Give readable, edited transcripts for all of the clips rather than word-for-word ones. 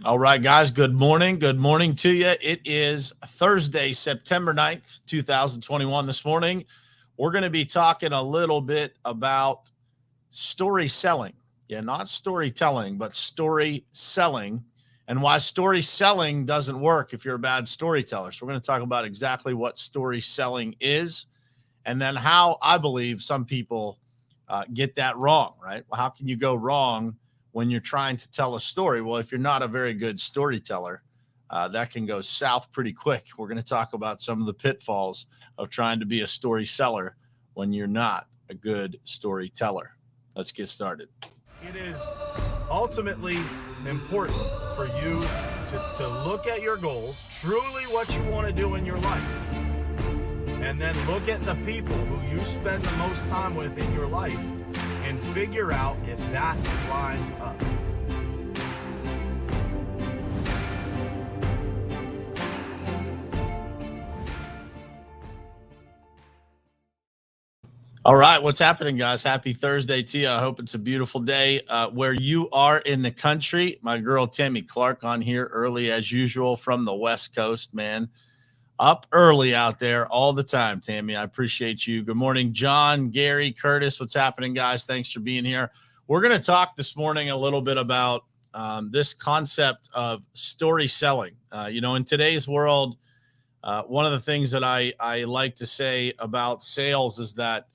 All right, guys. Good morning. Good morning to you. It is Thursday, September 9th, 2021. This morning, we're going to be talking a little bit about story selling. Yeah, not storytelling, but story selling and why story selling doesn't work if you're a bad storyteller. So, we're going to talk about exactly what story selling is and then how I believe some people get that wrong, right? Well, how can you go wrong when you're trying to tell a story? Well, if you're not a very good storyteller, that can go south pretty quick. We're going to talk about some of the pitfalls of trying to be a story seller when you're not a good storyteller. Let's get started. It is ultimately important for you to look at your goals, truly what you want to do in your life, and then look at the people who you spend the most time with in your life and figure out if that lines up. All right, what's happening, guys? Happy Thursday to you. I hope it's a beautiful day where you are in the country. My girl Tammy Clark on here early as usual from the West Coast, man. Up early out there all the time, Tammy. I appreciate you. Good morning, John, Gary, Curtis. What's happening, guys? Thanks for being here. We're going to talk this morning a little bit about this concept of story selling. In today's world, one of the things that I like to say about sales is that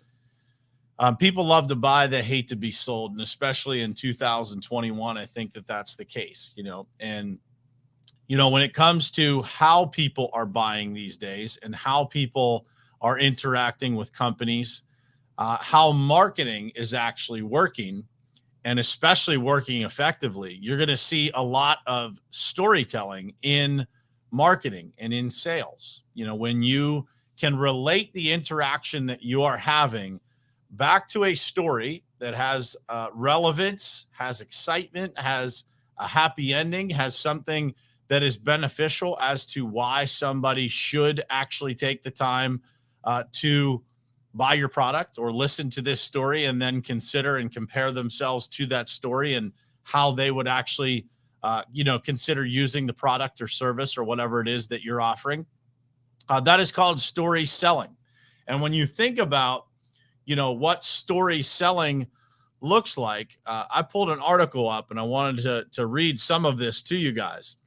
people love to buy, they hate to be sold. And especially in 2021, I think that that's the case, and when it comes to how people are buying these days and how people are interacting with companies, how marketing is actually working and especially working effectively, you're going to see a lot of storytelling in marketing and in sales. When you can relate the interaction that you are having back to a story that has relevance, has excitement, has a happy ending, has something that is beneficial as to why somebody should actually take the time to buy your product or listen to this story and then consider and compare themselves to that story and how they would actually, consider using the product or service or whatever it is that you're offering. That is called story selling. And when you think about, what story selling looks like, I pulled an article up and I wanted to read some of this to you guys.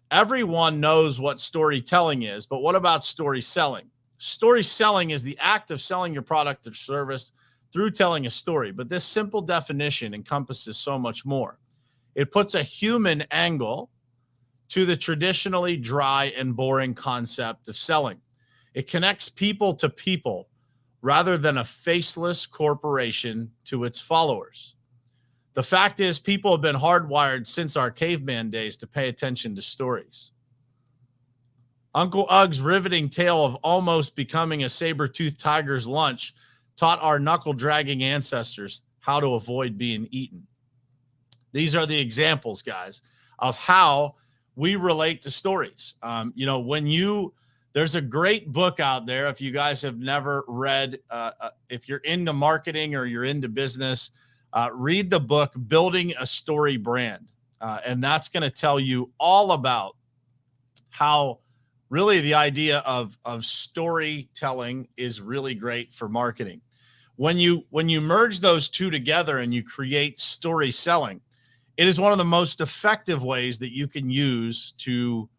Everyone knows what storytelling is, but what about story selling? Story selling is the act of selling your product or service through telling a story, but this simple definition encompasses so much more. It puts a human angle to the traditionally dry and boring concept of selling. It connects people to people rather than a faceless corporation to its followers. The fact is, people have been hardwired since our caveman days to pay attention to stories. Uncle Ug's riveting tale of almost becoming a saber-toothed tiger's lunch taught our knuckle-dragging ancestors how to avoid being eaten. These are the examples, guys, of how we relate to stories. There's a great book out there. If you guys have never read, if you're into marketing or you're into business, read the book, Building a Story Brand. And that's going to tell you all about how really the idea of storytelling is really great for marketing. When you merge those two together and you create story selling, it is one of the most effective ways that you can use to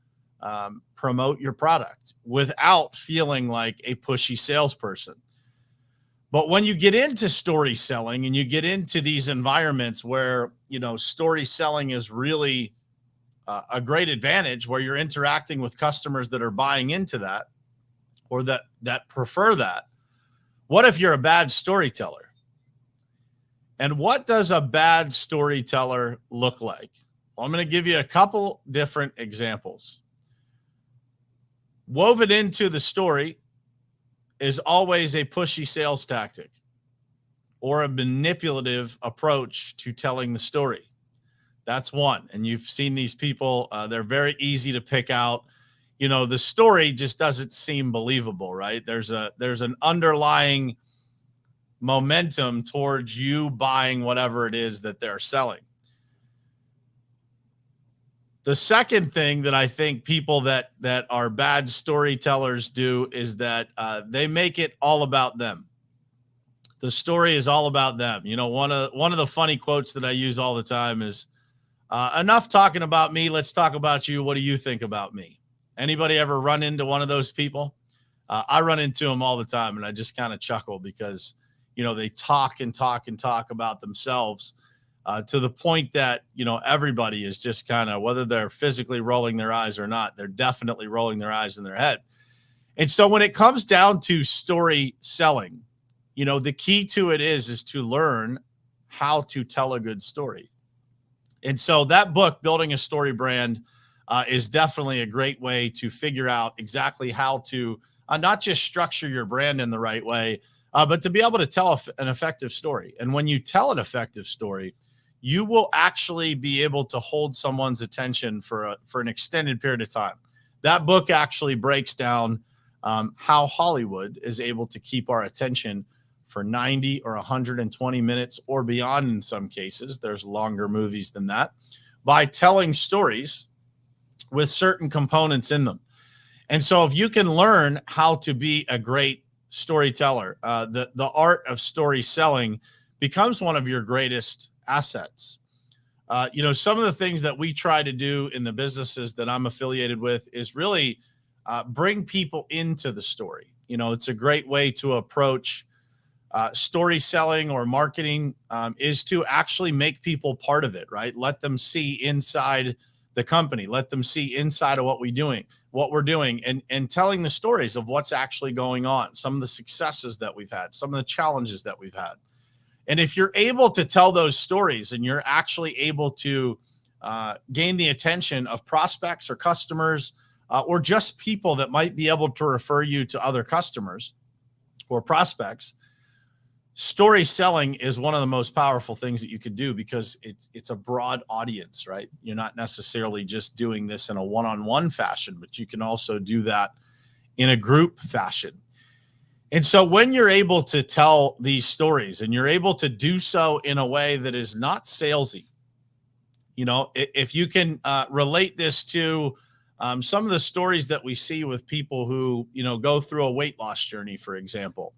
promote your product without feeling like a pushy salesperson. But when you get into story selling and you get into these environments where, story selling is really a great advantage, where you're interacting with customers that are buying into that or that prefer that. What if you're a bad storyteller? And what does a bad storyteller look like? Well, I'm going to give you a couple different examples. Woven into the story is always a pushy sales tactic or a manipulative approach to telling the story. That's one. And you've seen these people, they're very easy to pick out. The story just doesn't seem believable, right? There's an underlying momentum towards you buying whatever it is that they're selling. The second thing that I think people that are bad storytellers do is that they make it all about them. The story is all about them. You know, one of the funny quotes that I use all the time is, enough talking about me. Let's talk about you. What do you think about me? Anybody ever run into one of those people? I run into them all the time, and I just kind of chuckle because, you know, they talk and talk and talk about themselves to the point that, you know, everybody is just kind of, whether they're physically rolling their eyes or not, they're definitely rolling their eyes in their head. And so when it comes down to story selling, you know, the key to it is to learn how to tell a good story. And so that book, Building a Story Brand, is definitely a great way to figure out exactly how to not just structure your brand in the right way, but to be able to tell an effective story. And when you tell an effective story, you will actually be able to hold someone's attention for an extended period of time. That book actually breaks down how Hollywood is able to keep our attention for 90 or 120 minutes or beyond in some cases. There's longer movies than that, by telling stories with certain components in them. And so if you can learn how to be a great storyteller, the art of story selling becomes one of your greatest assets. You know, some of the things that we try to do in the businesses that I'm affiliated with is really bring people into the story. You know, it's a great way to approach story selling or marketing, is to actually make people part of it, right? Let them see inside the company, let them see inside of what we're doing, and telling the stories of what's actually going on, some of the successes that we've had, some of the challenges that we've had. And if you're able to tell those stories and you're actually able to gain the attention of prospects or customers, or just people that might be able to refer you to other customers or prospects, story selling is one of the most powerful things that you could do, because it's a broad audience, right? You're not necessarily just doing this in a one-on-one fashion, but you can also do that in a group fashion. And so when you're able to tell these stories and you're able to do so in a way that is not salesy, you know, if you can relate this to some of the stories that we see with people who, you know, go through a weight loss journey, for example.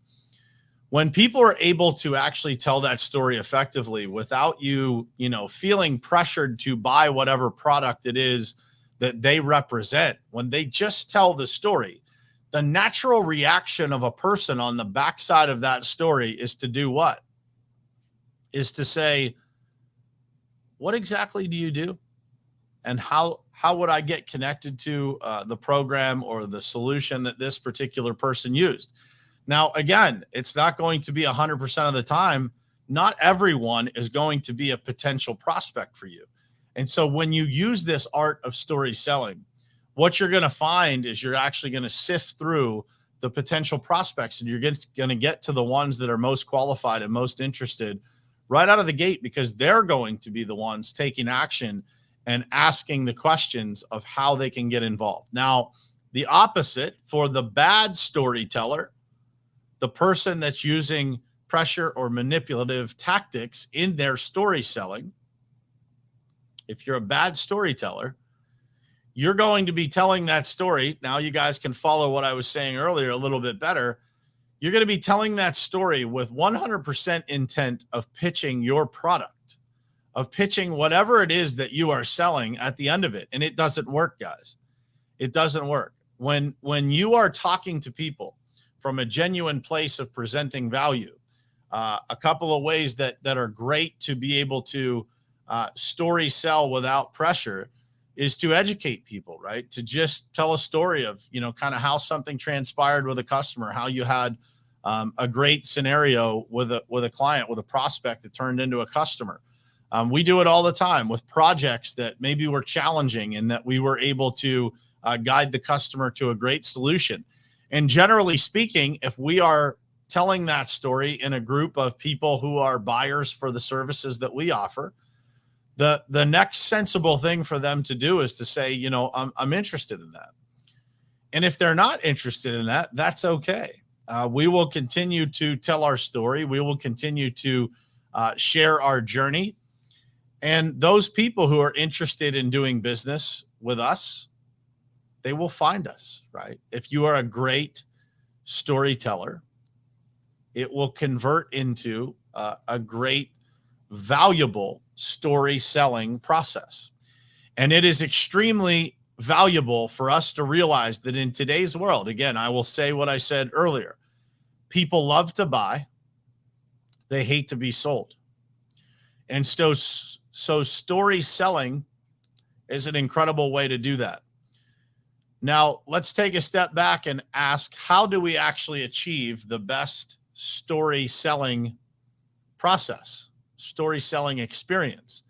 When people are able to actually tell that story effectively without you, you know, feeling pressured to buy whatever product it is that they represent, when they just tell the story, the natural reaction of a person on the backside of that story is to do what? Is to say, what exactly do you do? And how would I get connected to the program or the solution that this particular person used? Now, again, it's not going to be 100% of the time. Not everyone is going to be a potential prospect for you. And so when you use this art of story selling, what you're going to find is you're actually going to sift through the potential prospects, and you're going to get to the ones that are most qualified and most interested right out of the gate, because they're going to be the ones taking action and asking the questions of how they can get involved. Now, the opposite for the bad storyteller, the person that's using pressure or manipulative tactics in their story selling, if you're a bad storyteller, you're going to be telling that story. Now you guys can follow what I was saying earlier a little bit better. You're going to be telling that story with 100% intent of pitching your product, of pitching whatever it is that you are selling at the end of it. And it doesn't work, guys. It doesn't work. When you are talking to people from a genuine place of presenting value, a couple of ways that are great to be able to story sell without pressure is to educate people, right? To just tell a story of, you know, kind of how something transpired with a customer, how you had a great scenario with a client, with a prospect that turned into a customer. We do it all the time with projects that maybe were challenging and that we were able to guide the customer to a great solution. And generally speaking, if we are telling that story in a group of people who are buyers for the services that we offer, the next sensible thing for them to do is to say, you know, I'm interested in that. And if they're not interested in that, that's okay. We will continue to tell our story. We will continue to share our journey. And those people who are interested in doing business with us, they will find us, right? If you are a great storyteller, it will convert into a great, valuable story selling process. And it is extremely valuable for us to realize that in today's world, again, I will say what I said earlier, people love to buy, they hate to be sold. And so story selling is an incredible way to do that. Now, let's take a step back and ask, how do we actually achieve the best story selling process, story selling experience?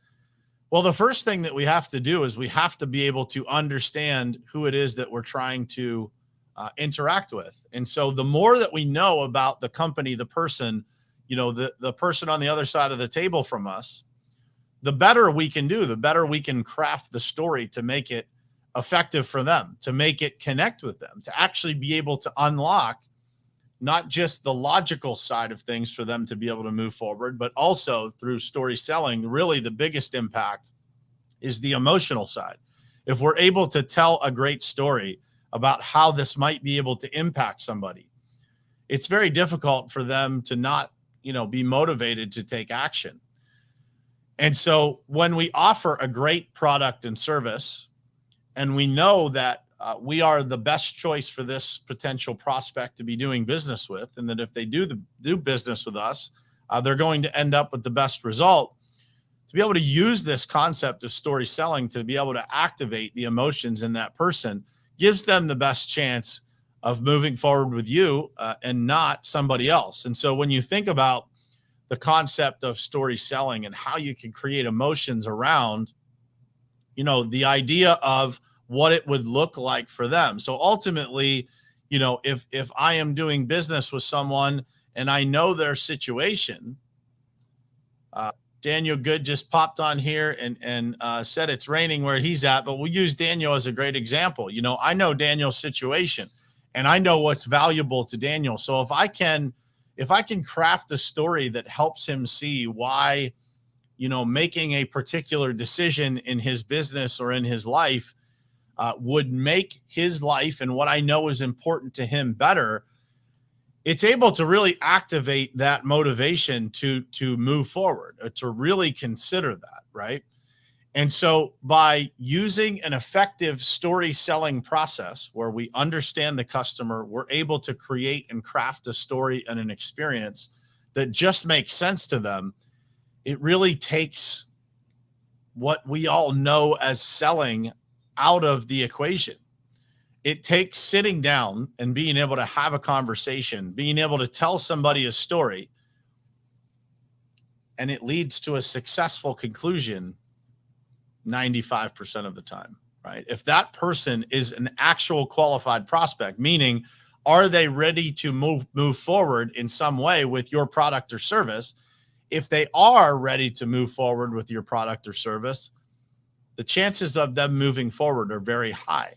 Well, the first thing that we have to do is we have to be able to understand who it is that we're trying to interact with. And so the more that we know about the company, the person, the person on the other side of the table from us, the better we can do, the better we can craft the story to make it effective for them, to make it connect with them, to actually be able to unlock not just the logical side of things for them to be able to move forward, but also through story selling, really the biggest impact is the emotional side. If we're able to tell a great story about how this might be able to impact somebody, it's very difficult for them to not, be motivated to take action. And so when we offer a great product and service, and we know that we are the best choice for this potential prospect to be doing business with, and that if they do business with us, they're going to end up with the best result, to be able to use this concept of story selling to be able to activate the emotions in that person gives them the best chance of moving forward with you and not somebody else. And so when you think about the concept of story selling and how you can create emotions around, the idea of what it would look like for them. So ultimately, if I am doing business with someone and I know their situation, Daniel Good just popped on here and said it's raining where he's at, but we'll use Daniel as a great example. I know Daniel's situation and I know what's valuable to Daniel. So if I can craft a story that helps him see why, making a particular decision in his business or in his life would make his life and what I know is important to him better, it's able to really activate that motivation to move forward, to really consider that, right? And so by using an effective story selling process where we understand the customer, we're able to create and craft a story and an experience that just makes sense to them. It really takes what we all know as selling out of the equation. It takes sitting down and being able to have a conversation, being able to tell somebody a story, and it leads to a successful conclusion 95% of the time, right? If that person is an actual qualified prospect, meaning are they ready to move forward in some way with your product or service? If they are ready to move forward with your product or service, the chances of them moving forward are very high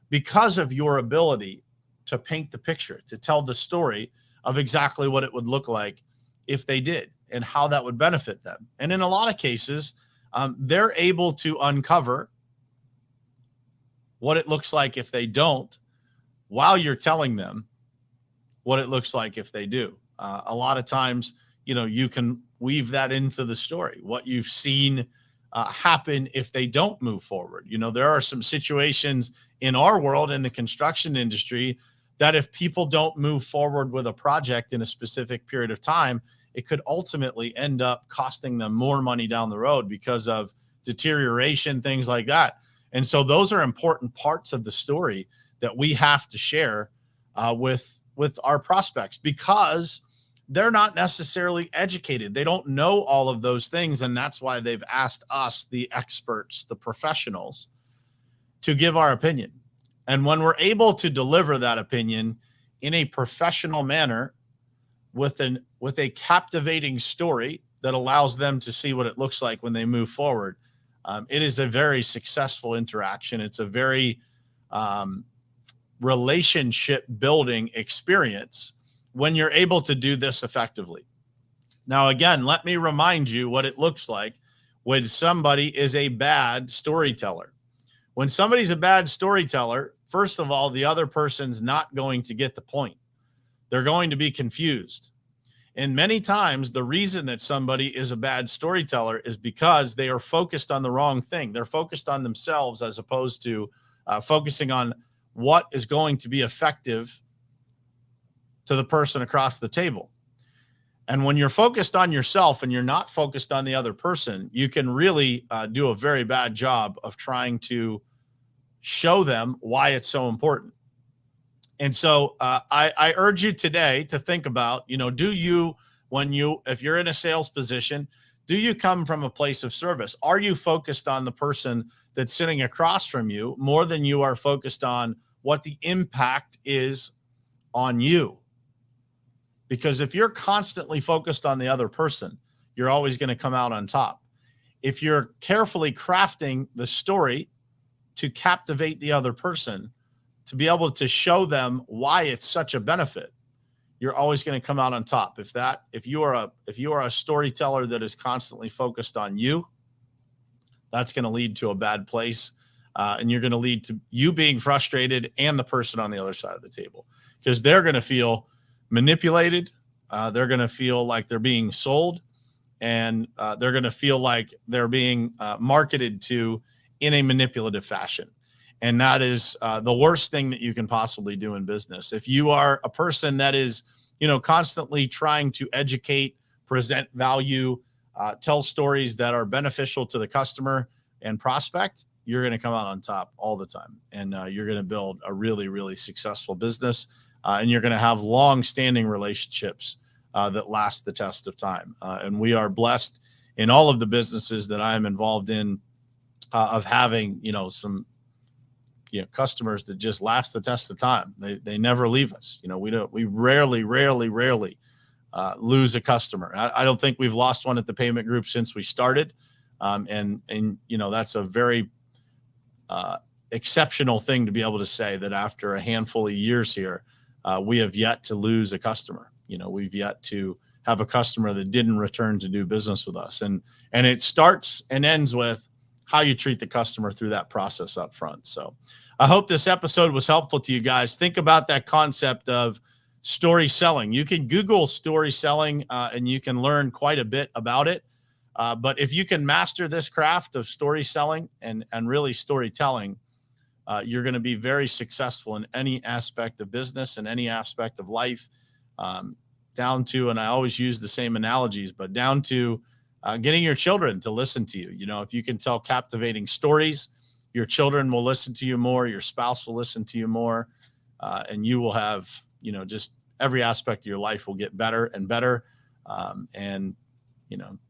because of your ability to paint the picture, to tell the story of exactly what it would look like if they did and how that would benefit them. And in a lot of cases, they're able to uncover what it looks like if they don't while you're telling them what it looks like if they do. A lot of times, you can weave that into the story, what you've seen happen if they don't move forward. There are some situations in our world, in the construction industry, that if people don't move forward with a project in a specific period of time, it could ultimately end up costing them more money down the road because of deterioration, things like that. And so those are important parts of the story that we have to share with our prospects, because they're not necessarily educated. They don't know all of those things. And that's why they've asked us, the experts, the professionals, to give our opinion. And when we're able to deliver that opinion in a professional manner with a captivating story that allows them to see what it looks like when they move forward, it is a very successful interaction. It's a very relationship building experience when you're able to do this effectively. Now, again, let me remind you what it looks like when somebody is a bad storyteller. When somebody's a bad storyteller, first of all, the other person's not going to get the point. They're going to be confused. And many times the reason that somebody is a bad storyteller is because they are focused on the wrong thing. They're focused on themselves as opposed to focusing on what is going to be effective to the person across the table. And when you're focused on yourself and you're not focused on the other person, you can really do a very bad job of trying to show them why it's so important. And so I urge you today to think about, do you, if you're in a sales position, do you come from a place of service? Are you focused on the person that's sitting across from you more than you are focused on what the impact is on you? Because if you're constantly focused on the other person, you're always going to come out on top. If you're carefully crafting the story to captivate the other person, to be able to show them why it's such a benefit, you're always going to come out on top. If you are a storyteller that is constantly focused on you, that's going to lead to a bad place. And you're going to lead to you being frustrated and the person on the other side of the table, because they're going to feel manipulated. They're going to feel like they're being sold, and they're going to feel like they're being marketed to in a manipulative fashion. And that is the worst thing that you can possibly do in business. If you are a person that is, constantly trying to educate, present value, tell stories that are beneficial to the customer and prospect, you're going to come out on top all the time. And you're going to build a really, really successful business. And you're going to have long-standing relationships that last the test of time. And we are blessed in all of the businesses that I am involved in of having, some customers that just last the test of time. They never leave us. We rarely lose a customer. I don't think we've lost one at the payment group since we started. And that's a very exceptional thing to be able to say that after a handful of years here, we have yet to lose a customer. We've yet to have a customer that didn't return to do business with us. And it starts and ends with how you treat the customer through that process up front. So I hope this episode was helpful to you guys. Think about that concept of story selling. You can Google story selling and you can learn quite a bit about it. But if you can master this craft of story selling and really storytelling, you're going to be very successful in any aspect of business and any aspect of life, down to, and I always use the same analogies, but down to getting your children to listen to you. If you can tell captivating stories, your children will listen to you more, your spouse will listen to you more, and you will have, just every aspect of your life will get better and better. And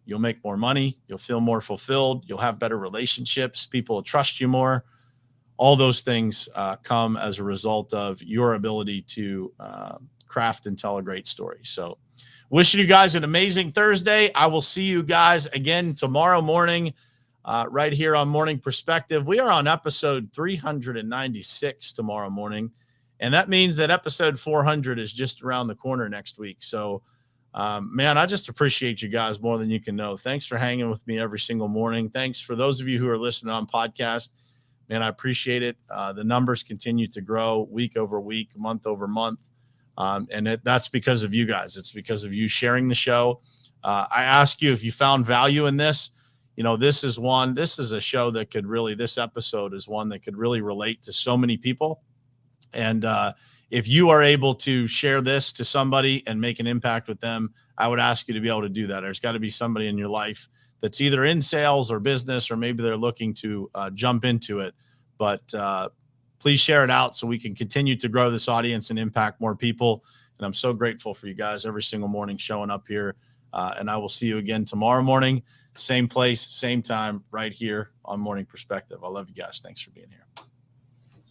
you'll make more money, you'll feel more fulfilled, you'll have better relationships, people will trust you more. All those things come as a result of your ability to craft and tell a great story. So wishing you guys an amazing Thursday. I will see you guys again tomorrow morning, right here on Morning Perspective. We are on episode 396 tomorrow morning. And that means that episode 400 is just around the corner next week. So, man, I just appreciate you guys more than you can know. Thanks for hanging with me every single morning. Thanks for those of you who are listening on podcast. Man, I appreciate it. The numbers continue to grow week over week, month over month. And that's because of you guys. It's because of you sharing the show. I ask you, if you found value in this, this is a show that could really, this episode is one that could really relate to so many people. And if you are able to share this to somebody and make an impact with them, I would ask you to be able to do that. There's got to be somebody in your life that's either in sales or business, or maybe they're looking to jump into it. But please share it out so we can continue to grow this audience and impact more people. And I'm so grateful for you guys every single morning showing up here. And I will see you again tomorrow morning, same place, same time, right here on Morning Perspective. I love you guys. Thanks for being here.